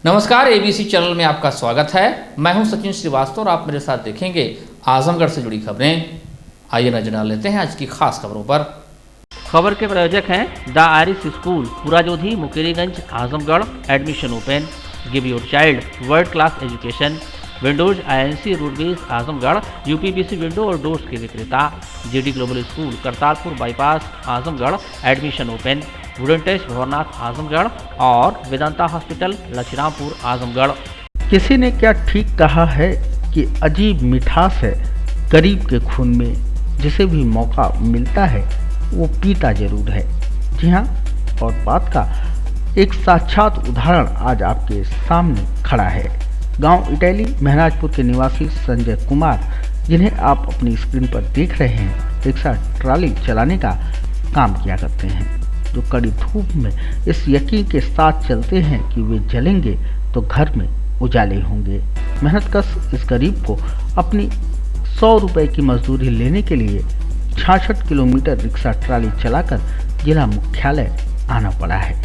नमस्कार, ABC channel में आपका स्वागत है। मैं हूं सचिन श्रीवास्तव और आप मेरे साथ देखेंगे आजमगढ़ से जुड़ी खबरें। आइए नजर डाल लेते हैं आज की खास खबरों पर। खबर के प्रायोजक हैं the Irish school, Purajodhi, Mukeriganj, Azamgarh. Admission open. Give your child world class education. Windows INC roadways Azamgarh, UPVC window और डोर्स के विक्रेता। GD global school, Kartarpur bypass, Azamgarh. Admission open. Wooden test, Bhawarnath, Azamgarh और वेदांता हॉस्पिटल, लक्ष्मीरामपुर, आजमगढ़। किसी ने क्या ठीक कहा है कि अजीब मिठास है गरीब के खून में, जिसे भी मौका मिलता है वो पीता जरूर है। जी हाँ, और बात का एक साक्षात उदाहरण आज आपके सामने खड़ा है। गांव इटैली महराजपुर के निवासी संजय कुमार, जिन्हें आप अपनी स्क्रीन पर देख रहे हैं, रिक्शा ट्रॉली चलाने का काम किया करते हैं, जो कड़ी धूप में इस यकीन के साथ चलते हैं कि वे जलेंगे तो घर में उजाले होंगे। मेहनतकश इस गरीब को अपनी 100 रुपए की मजदूरी लेने के लिए 66 किलोमीटर रिक्शा ट्रॉली चलाकर जिला मुख्यालय आना पड़ा है।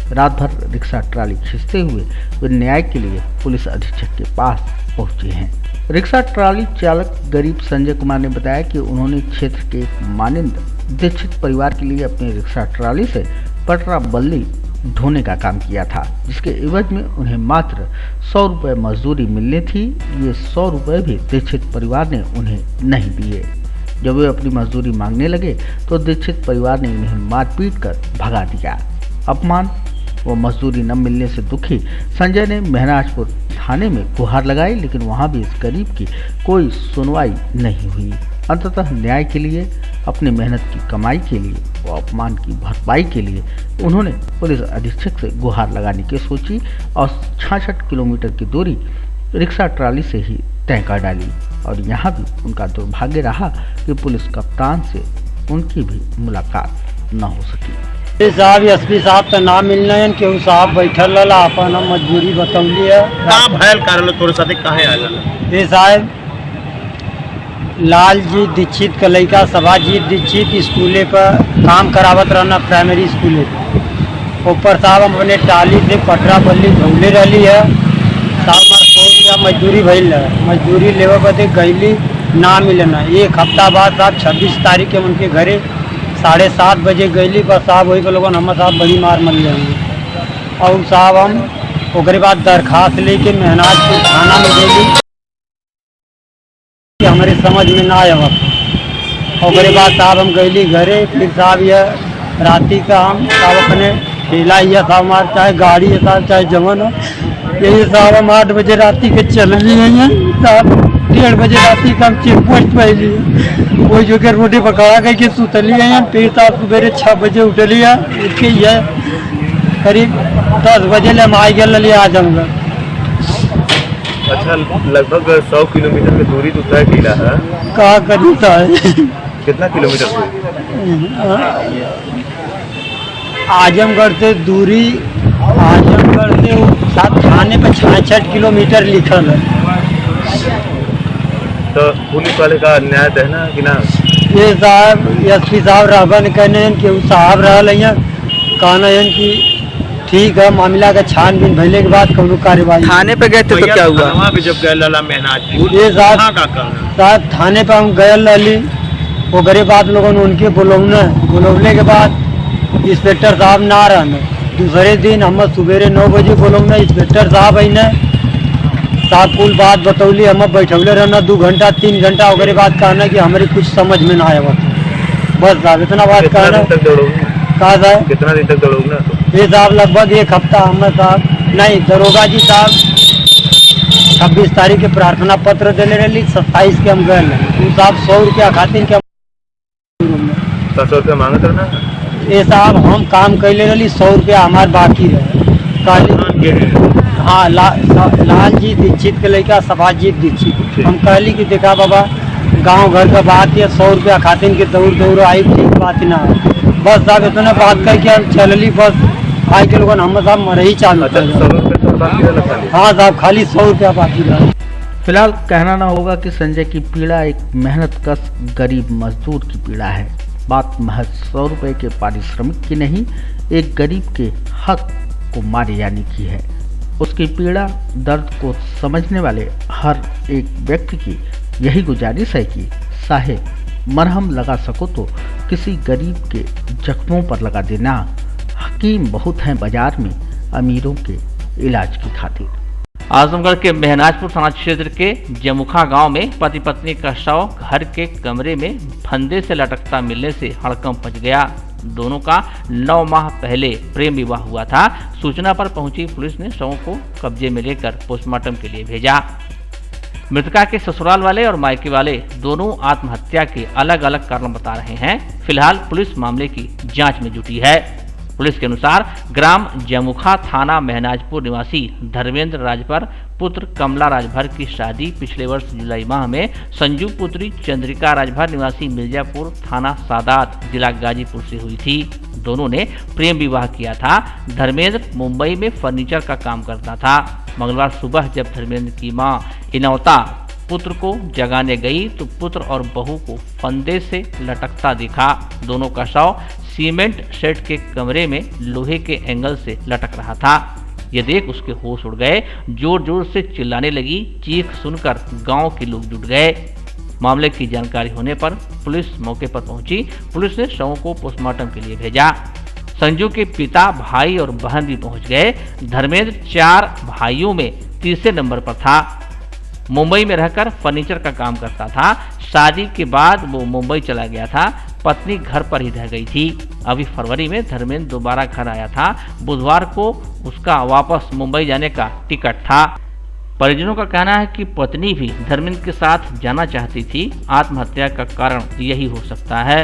रात भर रिक्शा ट्रॉली खींचते हुए वे न्याय के लिए पुलिस अधीक्षक के पास पहुंचे हैं। रिक्शा ट्रॉली चालक गरीब संजय कुमार ने बताया कि उन्होंने क्षेत्र के एक मानिंद दीक्षित परिवार के लिए अपनी रिक्शा ट्रॉली से पटरा बल्ली ढोने का काम किया था, जिसके एवज में उन्हें मात्र 100 रुपये मजदूरी मिलनी थी। ये 100 रुपये भी दीक्षित परिवार ने उन्हें नहीं दिए। जब वे अपनी मजदूरी मांगने लगे तो दीक्षित परिवार ने उन्हें मारपीट कर भगा दिया। अपमान व मजदूरी न मिलने से दुखी संजय ने महराजपुर थाने में गुहार लगाई, लेकिन वहां भी इस गरीब की कोई सुनवाई नहीं हुई। अंततः न्याय के लिए, अपनी मेहनत की कमाई के लिए व अपमान की भरपाई के लिए उन्होंने पुलिस अधीक्षक से गुहार लगाने की सोची और 66 किलोमीटर की दूरी रिक्शा ट्रॉली से ही तय कर डाली। और यहाँ भी उनका दुर्भाग्य रहा कि पुलिस कप्तान से उनकी भी मुलाकात न हो सकी। साहब SP साहब तो ना मिलना है, केहू साहब बैठल रहा अपन मजबूरी बतौली है। का भयल कारण तोरे साथे काहे आयल? ये साहब लालजी दीक्षित का लड़का सभाजीत दीक्षित स्कूले पर काम करावत रहना, प्राइमरी स्कूले पर। ऊपर साहब हम अपने टाली से पटरा बल्ली ढूंढले रही है। साहब हमारे 100 रुपया मजदूरी भइल है, मजदूरी लेवे बदे गईली ना मिलना। एक हफ्ता बाद साहब 26 तारीख के उनके घरे 7:30 बजे गईली, पर साहब वही के लोगों हम साहब बड़ी मार मर लेंगे। और साहब हम ओकरे बाद दरखास्त लेके महनाजपुर थाना में गईली, हमारे समझ में ना आया वक्त। और बाद साहब हम गईली घरे। फिर साहब यह राती का हम साहब अपने ठेला या साहब हमारे चाहे गाड़ी है साहब चाहे जमन हो, यही साहब हम 8 बजे राती के चल लिए साहब। 1:30 बजे राती का हम चेक पोस्ट पे लिए, वही जो के रोटी पकड़ा गई के सुतली है। फिर साहब सुबह 6 बजे उठली है, इसके ये करीब 10 बजे ले हम आ गए आजमगढ़। अच्छा, लगभग 100 किलोमीटर की दूरी तो तय किया है। कहाँ करता है? कितना किलोमीटर आजमगढ़ से दूरी, आजमगढ़ से साथ थाने पर 66 किलोमीटर लिखल है। तो पुलिस वाले का न्याय देना कि ना? ये साहब SP साहब रहबन कहने कि साहब रहा कहना है कि ठीक है, मामला का छानबीन भइले के बाद कौनो कार्यवाही। थाने पे गए थे तो क्या हुआ? भी जब गए लला महनाजपुर, ये साहब थाने पे हम गए रही। वो गरीब बात लोगों ने उनके बुलौने के बाद इंस्पेक्टर साहब ना रहने। दूसरे दिन हम सुबेरे 9 बजे बुलौना, इंस्पेक्टर साहब आईने साहब कुल बात बतौली। हम बैठौले रहना 2 घंटा 3 घंटा। वगैरह बात कहना कि हमारी कुछ समझ में ना आया बस साहब इतना बात कहना। कहा साहब कितना दिन तक दौड़ोगे ना? ये साहब लगभग 1 हफ्ता। हम साहब नहीं, दरोगा जी साहब 26 तारीख के प्रार्थना पत्र देने रही, 27 के हम गए। वो साहब 100 रुपया खातिर के 100 रुपया मांगत रहना। ये साहब हम काम कैले रही, 100 रुपया हमारे बाकी रहे। हाँ, लालजी दीक्षित के लड़का सभाजीत दीक्षित। हम कहली कि देखा बाबा गांव घर का बात है, 100 रुपया खातिर के दौड़ आई, ठीक बात ना है। बस साहब इतना बात करके हम चलली। बस आज के लोगों हम साहब मर ही चालू। हाँ साहब, खाली 100 रुपया बाकी रहा। फिलहाल कहना ना होगा कि संजय की पीड़ा एक मेहनतकश गरीब मजदूर की पीड़ा है। बात महज 100 रुपये के पारिश्रमिक की नहीं, एक गरीब के हक को मारे जाने की है। उसकी पीड़ा दर्द को समझने वाले हर एक व्यक्ति की यही गुजारिश है कि साहेब मरहम लगा सको तो किसी गरीब के जख्मों पर लगा देना। हकीम बहुत हैं बाजार में अमीरों के इलाज की खातिर। आजमगढ़ के महनाजपुर थाना क्षेत्र के जमुखा गांव में पति पत्नी का शव घर के कमरे में फंदे से लटकता मिलने से हड़कंप मच गया। दोनों का 9 माह पहले प्रेम विवाह हुआ था। सूचना पर पहुंची पुलिस ने शवों को कब्जे में लेकर पोस्टमार्टम के लिए भेजा। मृतका के ससुराल वाले और मायके वाले दोनों आत्महत्या के अलग अलग कारण बता रहे हैं। फिलहाल पुलिस मामले की जांच में जुटी है। पुलिस के अनुसार ग्राम जमुखा थाना महनाजपुर निवासी धर्मेंद्र राजभर पुत्र कमला राजभर की शादी पिछले वर्ष जुलाई माह में संजू पुत्री चंद्रिका राजभर निवासी मिर्जापुर थाना सादात जिला गाजीपुर से हुई थी। दोनों ने प्रेम विवाह किया था। धर्मेंद्र मुंबई में फर्नीचर का काम करता था। मंगलवार सुबह जब धर्मेंद्र की मां इनौता पुत्र को जगाने गई तो पुत्र और बहू को फंदे से लटकता दिखा। दोनों का शव सीमेंट शेड के कमरे में लोहे के एंगल से लटक रहा था। ये देख उसके होश उड़ गए। जोर जोर से चिल्लाने लगी। चीख सुनकर गांव के लोग जुट गए। मामले की जानकारी होने पर पुलिस मौके पर पहुंची। पुलिस ने शवों को पोस्टमार्टम के लिए भेजा। संजू के पिता, भाई और बहन भी पहुंच गए। धर्मेंद्र 4 भाइयों में तीसरे नंबर पर था। मुंबई में रहकर फर्नीचर का काम करता था। शादी के बाद वो मुंबई चला गया था। पत्नी घर पर ही रह गई थी। अभी फरवरी में धर्मेंद्र दोबारा घर आया था। बुधवार को उसका वापस मुंबई जाने का टिकट था। परिजनों का कहना है कि पत्नी भी धर्मेंद्र के साथ जाना चाहती थी। आत्महत्या का कारण यही हो सकता है।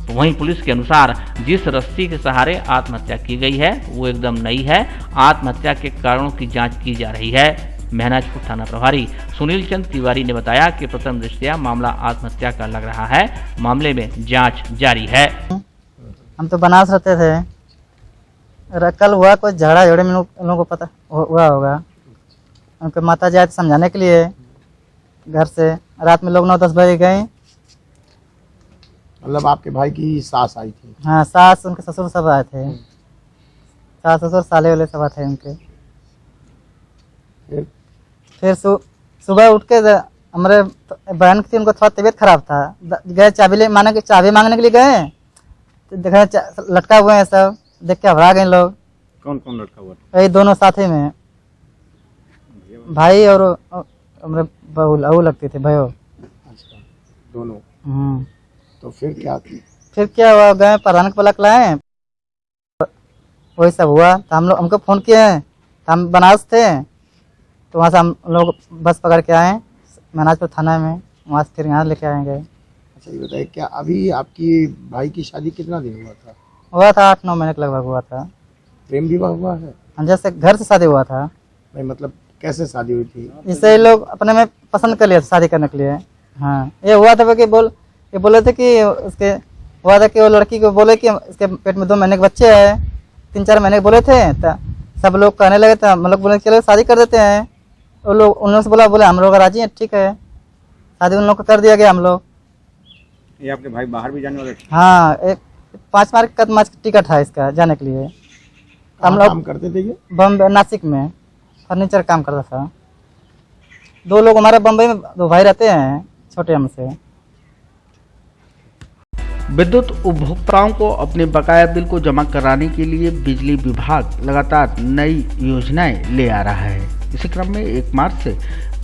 वहीं पुलिस के अनुसार जिस रस्सी के सहारे आत्महत्या की गई है वो एकदम नई है। आत्महत्या के कारणों की जांच की जा रही है। महनाजपुर थाना प्रभारी सुनील चंद तिवारी ने बताया कि प्रथम दृष्टया मामला आत्महत्या का लग रहा है। मामले में जांच जारी है। हम तो बनारस रहते थे। कल हुआ कुछ झगड़ा झगड़े में लोगों को पता हुआ होगा। उनके माता जी आए समझाने के लिए घर से। रात में लोग 9-10 बजे गए। मतलब आपके भाई की सास आई थी? हाँ, सास उनके ससुर सब आए थे। सास ससुर साले वाले सब आए थे उनके। फिर सुबह उठ के हमारे बहन की उनको थोड़ा तबीयत खराब था। गए चाबी मांगने के लिए गए तो देखा लटका हुए हैं सब। देख के घबरा गए लोग। कौन कौन लटका हुआ था? वही दोनों साथी में, भाई और हमारे बहू लगती थी भयो। अच्छा, दोनों। तो फिर क्या हुआ, गए प्रधान को बुला लाए। वही सब हुआ। तो हमको फोन किए। हम बनारस थे तो वहाँ से हम लोग बस पकड़ के आए महनाजपुर थाना में। वहाँ से फिर यहाँ लेके आएंगे। अच्छा, ये बताइए क्या अभी आपकी भाई की शादी कितना दिन हुआ था? हुआ था 8-9 महीने के लगभग हुआ था। प्रेम विवाह हुआ है? जैसे घर से शादी हुआ था। भाई मतलब कैसे शादी हुई थी? इससे लोग अपने में पसंद कर लिया शादी करने के लिए। हाँ, ये हुआ था कि ये बोले थे कि उसके हुआ था कि वो लड़की को बोले कि इसके पेट में 2 महीने के बच्चे हैं। 3-4 महीने के बोले थे। तो सब लोग कहने लगे थे, हम लोग बोले चलो शादी कर देते हैं। वो लोग उन लोगों से बोले हम लोग राजी हैं, ठीक है। शादी उन लोग को कर दिया गया हम लोग। ये आपके भाई बाहर भी जाने वाले थे? हाँ, एक 5 मार्च का टिकट है इसका जाने के लिए। हम लोग काम करते थे? बम्बई नासिक में फर्नीचर काम करता था। 2 लोग हमारे बम्बई में 2 भाई रहते हैं छोटे हमसे। विद्युत उपभोक्ताओं को अपने बकाया बिल को जमा कराने के लिए बिजली विभाग लगातार नई योजनाएं ले आ रहा है। इसी क्रम में 1 मार्च से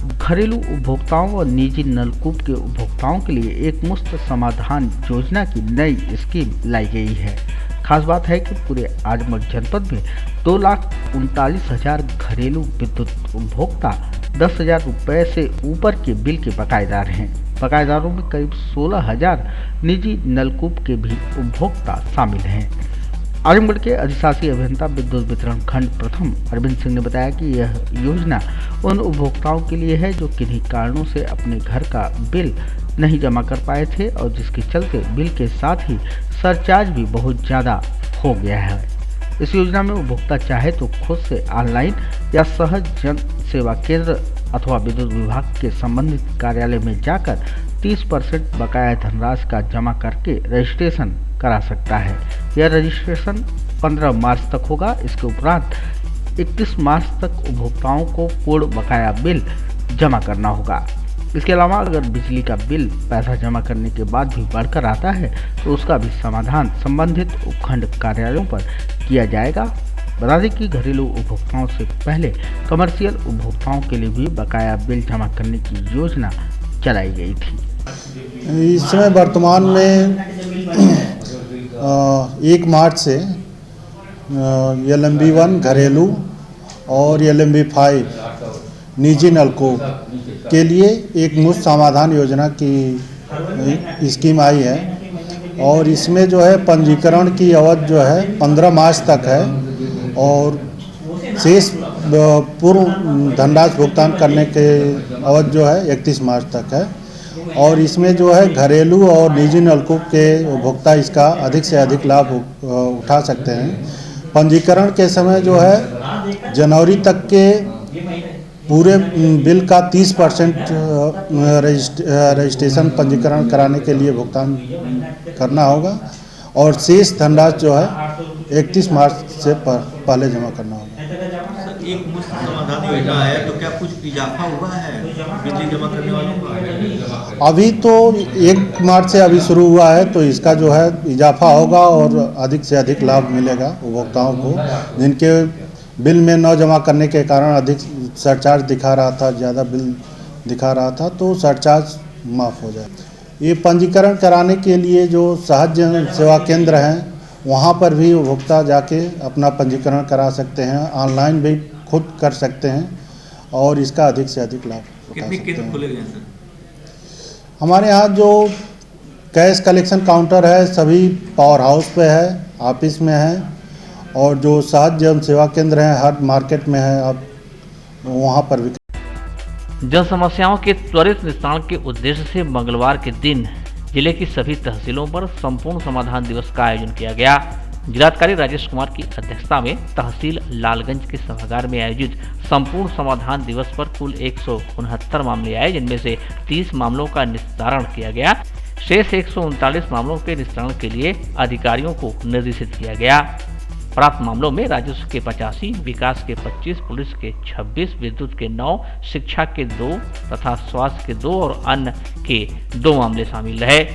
घरेलू उपभोक्ताओं और निजी नलकूप के उपभोक्ताओं के लिए एक मुफ्त समाधान योजना की नई स्कीम लाई गई है। खास बात है कि पूरे आजमगढ़ जनपद में 2,39,000 घरेलू विद्युत उपभोक्ता 10,000 रुपये से ऊपर के बिल के बकायेदार हैं। बकायेदारों में करीब 16,000 निजी नलकूप के भी उपभोक्ता शामिल हैं। आजमगढ़ के अधिशासी अभियंता विद्युत वितरण खंड प्रथम अरविंद सिंह ने बताया कि यह योजना उन उपभोक्ताओं के लिए है जो किन्हीं कारणों से अपने घर का बिल नहीं जमा कर पाए थे और जिसके चलते बिल के साथ ही सरचार्ज भी बहुत ज़्यादा हो गया है। इस योजना में उपभोक्ता चाहे तो खुद से ऑनलाइन या सहज जन सेवा केंद्र अथवा विद्युत विभाग के संबंधित कार्यालय में जाकर 30% बकाया धनराशि का जमा करके रजिस्ट्रेशन करा सकता है। यह रजिस्ट्रेशन 15 मार्च तक होगा। इसके उपरांत 31 मार्च तक उपभोक्ताओं को पूर्ण बकाया बिल जमा करना होगा। इसके अलावा अगर बिजली का बिल पैसा जमा करने के बाद भी बढ़कर आता है तो उसका भी समाधान संबंधित उपखंड कार्यालयों पर किया जाएगा। बता दें कि घरेलू उपभोक्ताओं से पहले कमर्शियल उपभोक्ताओं के लिए भी बकाया बिल जमा करने की योजना चलाई गई थी। इस समय वर्तमान में 1 मार्च से LMB 1 घरेलू और LMB 5 निजी नलकूप के लिए एक मुफ्त समाधान योजना की स्कीम आई है और इसमें जो है पंजीकरण की अवधि जो है 15 मार्च तक है और शेष पूर्व धनराशि भुगतान करने के अवधि जो है 31 मार्च तक है और इसमें जो है घरेलू और निजी नलकूप के उपभोक्ता इसका अधिक से अधिक लाभ उठा सकते हैं। पंजीकरण के समय जो है जनवरी तक के पूरे बिल का 30% रजिस्ट्रेशन पंजीकरण कराने के लिए भुगतान करना होगा और शेष धनराशि जो है 31 मार्च से पहले जमा करना होगा। एक मुफ्त समाधान योजना है तो क्या कुछ इजाफा हुआ है बिजली जमा करने वालों का? अभी तो 1 मार्च से अभी शुरू हुआ है तो इसका जो है इजाफा होगा और अधिक से अधिक लाभ मिलेगा उपभोक्ताओं को जिनके बिल में न जमा करने के कारण अधिक सरचार्ज दिखा रहा था, ज़्यादा बिल दिखा रहा था तो सरचार्ज माफ़ हो जाए। ये पंजीकरण कराने के लिए जो सहज जन सेवा केंद्र हैं वहाँ पर भी उपभोक्ता जाके अपना पंजीकरण करा सकते हैं, ऑनलाइन भी खुद कर सकते हैं और इसका अधिक से अधिक लाभ उठा सकते हैं। कितने केंद्र खोले गए हैं सर? हमारे यहाँ जो कैश कलेक्शन काउंटर है सभी पावर हाउस पे है, ऑफिस में है और जो सहज जन सेवा केंद्र हैं हर मार्केट में है, अब वहाँ पर भी। जन समस्याओं के त्वरित निस्तारण के उद्देश्य से मंगलवार के दिन जिले की सभी तहसीलों पर संपूर्ण समाधान दिवस का आयोजन किया गया। जिलाधिकारी राजेश कुमार की अध्यक्षता में तहसील लालगंज के सभागार में आयोजित संपूर्ण समाधान दिवस पर कुल 169 मामले आए, जिनमें से 30 मामलों का निस्तारण किया गया। शेष 139 मामलों के निस्तारण के लिए अधिकारियों को निर्देशित किया गया। प्राप्त मामलों में राजस्व के 85, विकास के 25, पुलिस के 26, विद्युत के 9, शिक्षा के 2 तथा स्वास्थ्य के 2 और अन्य के 2 मामले शामिल रहे।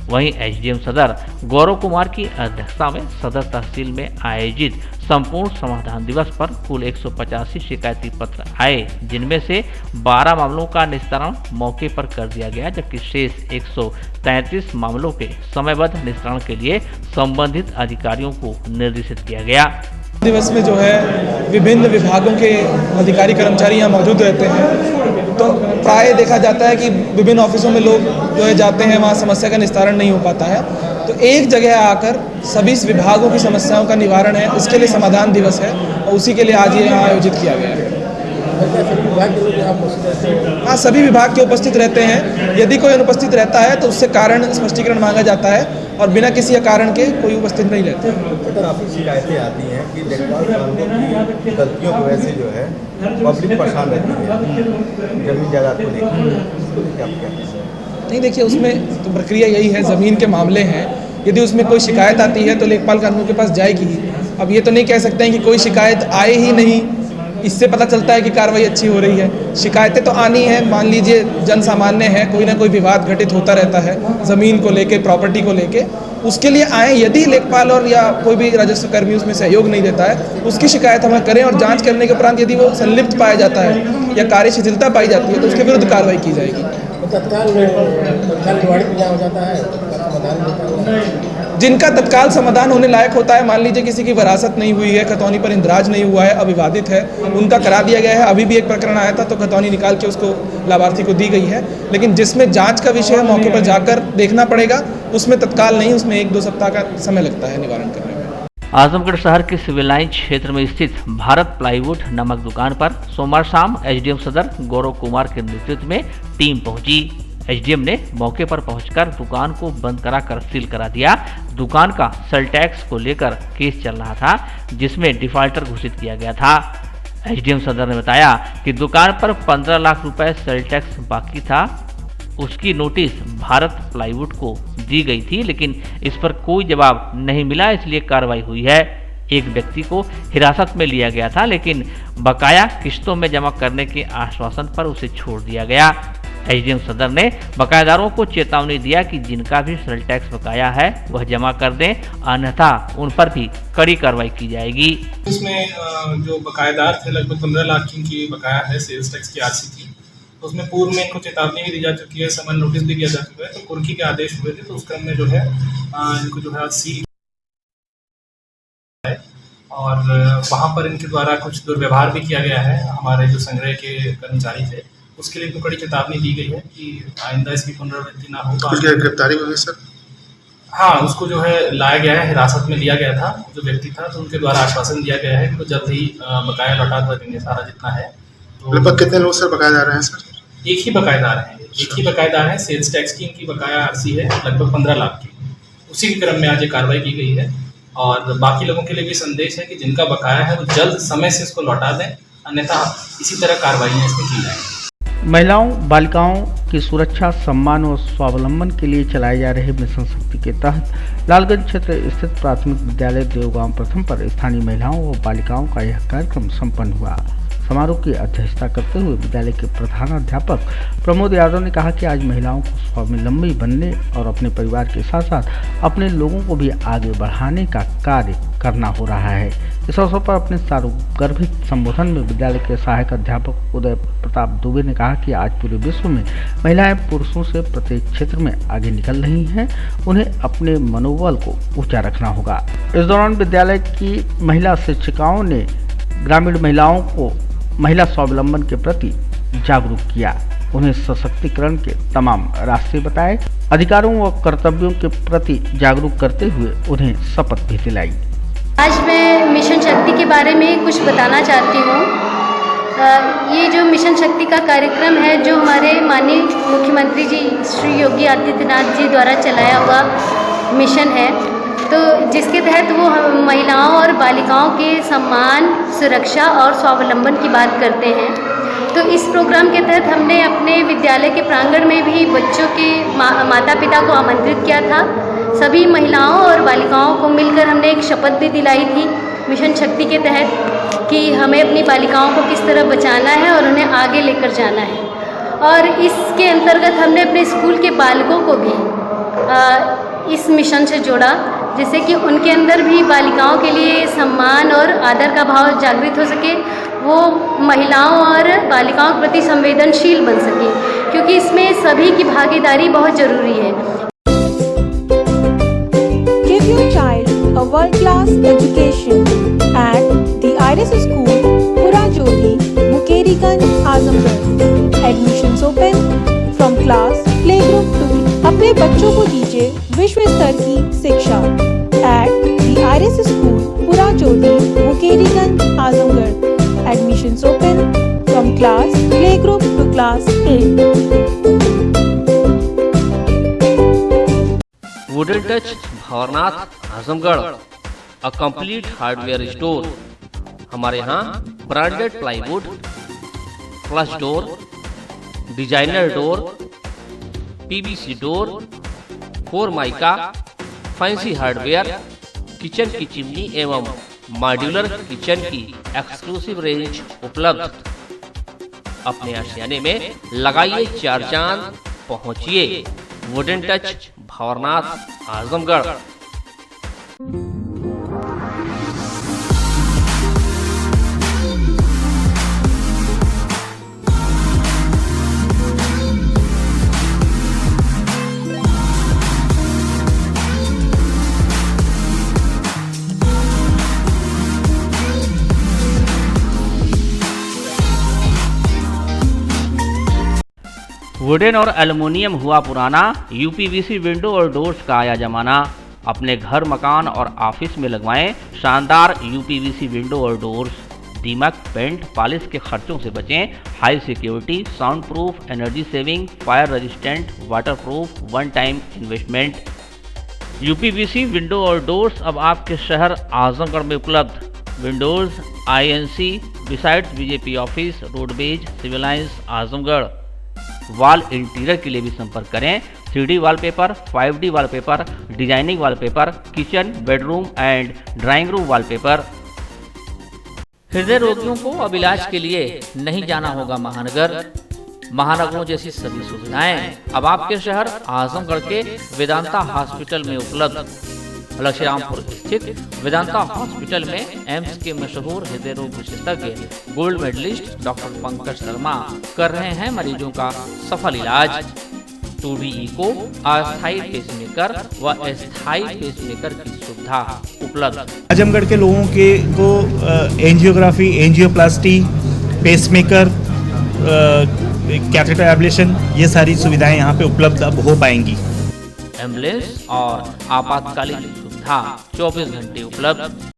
वहीं एसडीएम सदर गौरव कुमार की अध्यक्षता में सदर तहसील में आयोजित संपूर्ण समाधान दिवस पर कुल 185 शिकायती पत्र आए, जिनमें से 12 मामलों का निस्तारण मौके पर कर दिया गया, जबकि शेष 133 मामलों के समयबद्ध निस्तारण के लिए संबंधित अधिकारियों को निर्देशित किया गया। दिवस में जो है विभिन्न विभागों के अधिकारी कर्मचारी यहाँ मौजूद रहते हैं, तो प्राय देखा जाता है कि विभिन्न ऑफिसों में लोग जो है जाते हैं, वहाँ समस्या का निस्तारण नहीं हो पाता है, तो एक जगह आकर सभी विभागों की समस्याओं का निवारण है, इसके लिए समाधान दिवस है और उसी के लिए आज ये यहाँ आयोजित किया गया है। हाँ, सभी विभाग के उपस्थित रहते हैं। यदि कोई अनुपस्थित रहता है तो उससे कारण स्पष्टीकरण मांगा जाता है और बिना किसी कारण के कोई उपस्थित नहीं रहता है। काफ़ी शिकायतें आती हैं कि देखभाल कानूनों की गलतियों की वजह से जो है पब्लिक परेशान रहती है जमीन जायदाद को लेकर। नहीं, देखिए उसमें तो प्रक्रिया यही है, ज़मीन के मामले हैं, यदि उसमें कोई शिकायत आती है तो लेखपाल कानून के पास जाएगी। अब ये तो नहीं कह सकते हैं कि कोई शिकायत आए ही नहीं, इससे पता चलता है कि कार्रवाई अच्छी हो रही है। शिकायतें तो आनी है, मान लीजिए जन सामान्य है, कोई ना कोई विवाद घटित होता रहता है ज़मीन को लेके, प्रॉपर्टी को लेके, उसके लिए आए। यदि लेखपाल और या कोई भी राजस्व कर्मी उसमें सहयोग नहीं देता है, उसकी शिकायत हमें करें और जांच करने के उपरांत यदि वो संलिप्त पाया जाता है या कार्य शिथिलता पाई जाती है तो उसके विरुद्ध कार्रवाई की जाएगी। जिनका तत्काल समाधान होने लायक होता है, मान लीजिए किसी की विरासत नहीं हुई है, खतौनी पर इंद्राज नहीं हुआ है, अविवादित है, उनका करा दिया गया है। अभी भी एक प्रकरण आया था तो खतौनी निकाल के उसको लाभार्थी को दी गई है, लेकिन जिसमें जांच का विषय है मौके पर जाकर देखना पड़ेगा, उसमें तत्काल नहीं, उसमें 1-2 सप्ताह का समय लगता है निवारण करने में। आजमगढ़ शहर के सिविल लाइन क्षेत्र में स्थित भारत प्लाईवुड नामक दुकान पर सोमवार शाम एसडीएम सदर गौरव कुमार के नेतृत्व में टीम पहुंची। एसडीएम ने मौके पर पहुंचकर दुकान को बंद कराकर सील करा दिया। दुकान का सेल टैक्स को लेकर केस चल रहा था, जिसमें डिफाल्टर घोषित किया गया था। एसडीएम सदर ने बताया कि दुकान पर 15 लाख रुपए सेल टैक्स बाकी था। उसकी नोटिस भारत प्लाईवुड को दी गई थी, लेकिन इस पर कोई जवाब नहीं मिला, इसलिए कार्रवाई हुई है। एक व्यक्ति को हिरासत में लिया गया था, लेकिन बकाया किस्तों में जमा करने के आश्वासन पर उसे छोड़ दिया गया। एसडीएम सदर ने बकायादारों को चेतावनी दिया कि जिनका भी सेल टैक्स बकाया है वह जमा कर दें, अन्यथा उन पर भी कड़ी कार्रवाई की जाएगी। इसमें जो बकायेदार थे लगभग 15 लाख की इनकी बकाया है सेल्स टैक्स की आरसी थी। तो उसमें पूर्व में इनको चेतावनी भी दी जा चुकी है, समन नोटिस भी दिया जा चुका है। तो कुर्की के आदेश हुए थे, तो उस क्रम में जो है इनको जो है सील है और वहाँ पर इनके द्वारा कुछ दुर्व्यवहार भी किया गया है। हमारे जो संग्रह के कर्मचारी थे उसके लिए कड़ी चेतावनी दी गई है कि आइंदा इसकी पुनरावृत्ति ना हो। गिरफ्तारी हुई सर? हाँ, उसको जो है लाया गया है, हिरासत में लिया गया था जो व्यक्ति था। तो उनके द्वारा आश्वासन दिया गया है कि तो जल्द ही बकाया लौटा देंगे सारा जितना है। तो लगभग कितने लोग सर बकायेदार हैं सर? एक ही बकायेदार है, एक ही बकायेदार है। सेल्स टैक्स की इनकी बकाया आरसी है लगभग 15 लाख की। उसी के क्रम में आज ये कार्रवाई की गई है और बाकी लोगों के लिए भी संदेश है कि जिनका बकाया है वो जल्द समय से इसको लौटा दें, अन्यथा इसी तरह कार्रवाइयाँ इसमें की जाएंगी। महिलाओं बालिकाओं की सुरक्षा, सम्मान और स्वावलंबन के लिए चलाए जा रहे मिशन शक्ति के तहत लालगंज क्षेत्र स्थित प्राथमिक विद्यालय देवगांव प्रथम पर स्थानीय महिलाओं और बालिकाओं का यह कार्यक्रम संपन्न हुआ। समारोह की अध्यक्षता करते हुए विद्यालय के प्रधानाध्यापक प्रमोद यादव ने कहा कि आज महिलाओं को स्वावलंबी बनने और अपने परिवार के साथ साथ अपने लोगों को भी आगे बढ़ाने का कार्य करना हो रहा है। इस अवसर पर अपने सार्वगर्भित संबोधन में विद्यालय के सहायक अध्यापक उदय प्रताप दुबे ने कहा कि आज पूरे विश्व में महिलाएं पुरुषों से प्रत्येक क्षेत्र में आगे निकल रही हैं, उन्हें अपने मनोबल को ऊंचा रखना होगा। इस दौरान विद्यालय की महिला शिक्षिकाओं ने ग्रामीण महिलाओं को महिला स्वावलंबन के प्रति जागरूक किया, उन्हें सशक्तिकरण के तमाम रास्ते बताए, अधिकारों व कर्तव्यों के प्रति जागरूक करते हुए उन्हें शपथ भी दिलाई। आज मैं मिशन शक्ति के बारे में कुछ बताना चाहती हूँ। ये जो मिशन शक्ति का कार्यक्रम है जो हमारे माननीय मुख्यमंत्री जी श्री योगी आदित्यनाथ जी द्वारा चलाया हुआ मिशन है, तो जिसके तहत वो महिलाओं और बालिकाओं के सम्मान, सुरक्षा और स्वावलंबन की बात करते हैं। तो इस प्रोग्राम के तहत हमने अपने विद्यालय के प्रांगण में भी बच्चों के माता पिता को आमंत्रित किया था। सभी महिलाओं और बालिकाओं को मिलकर हमने एक शपथ भी दिलाई थी मिशन शक्ति के तहत कि हमें अपनी बालिकाओं को किस तरह बचाना है और उन्हें आगे लेकर जाना है। और इसके अंतर्गत हमने अपने स्कूल के बालकों को भी इस मिशन से जोड़ा, जिससे कि उनके अंदर भी बालिकाओं के लिए सम्मान और आदर का भाव जागृत हो सके, वो महिलाओं और बालिकाओं के प्रति संवेदनशील बन सके, क्योंकि इसमें सभी की भागीदारी बहुत ज़रूरी है। Give your child a world-class education at the Iris School, Purajodhi, Mukeriganj, Azamgarh. Admissions open from class playgroup to। अपने बच्चों को दीजिए विश्व स्तर की शिक्षा at the Iris School, Purajodhi, Mukeriganj, Azamgarh. Admissions open from class playgroup to class 8। Wooden touch Bhanwarnath Azamgarh, a complete hardware store. हमारे यहाँ branded plywood, flush door, designer door, PVC door, Formica, fancy hardware, kitchen की chimney एवं modular kitchen की exclusive range उपलब्ध। अपने आशियाने में लगाइए 4 चांद, पहुंचिए wooden touch Bhanwarnath Azamgarh. Wooden और एल्युमिनियम हुआ पुराना, यूपीवीसी विंडो और डोर्स का आया जमाना। अपने घर, मकान और ऑफिस में लगवाएं शानदार यूपीवीसी विंडो और डोर्स। दीमक, पेंट, पॉलिश के खर्चों से बचें। High security, sound proof, energy saving, fire resistant, water proof, one time investment. UPVC window और डोर्स अब आपके शहर आजमगढ़ में उपलब्ध। Windows INC besides BJP office, roadways, civil lines, Azamgarh. Wall interior के लिए भी संपर्क करें 3D wallpaper, 5D wallpaper, designing wallpaper, kitchen, bedroom and drawing room wallpaper. हृदय रोगियों को अब इलाज के लिए नहीं जाना होगा महानगर। महानगरों जैसी सभी सुविधाएं अब आपके शहर आजमगढ़ के वेदांता हॉस्पिटल में उपलब्ध। लक्ष्मीरामपुर स्थित वेदांता हॉस्पिटल में एम्स के मशहूर हृदय रोग विशेषज्ञ gold medallist doctor Pankaj Sharma कर रहे हैं मरीजों का सफल इलाज। 2D इको, अस्थायी पेसमेकर व अस्थायी पेसमेकर की सुविधा उपलब्ध। आजमगढ़ के लोगों के को angiography, angioplasty, pacemaker, catheter ablation, ये सारी सुविधाएं यहाँ पे उपलब्ध अब हो पाएंगी। एम्बुलेंस और आपातकालीन सुविधा 24 घंटे उपलब्ध।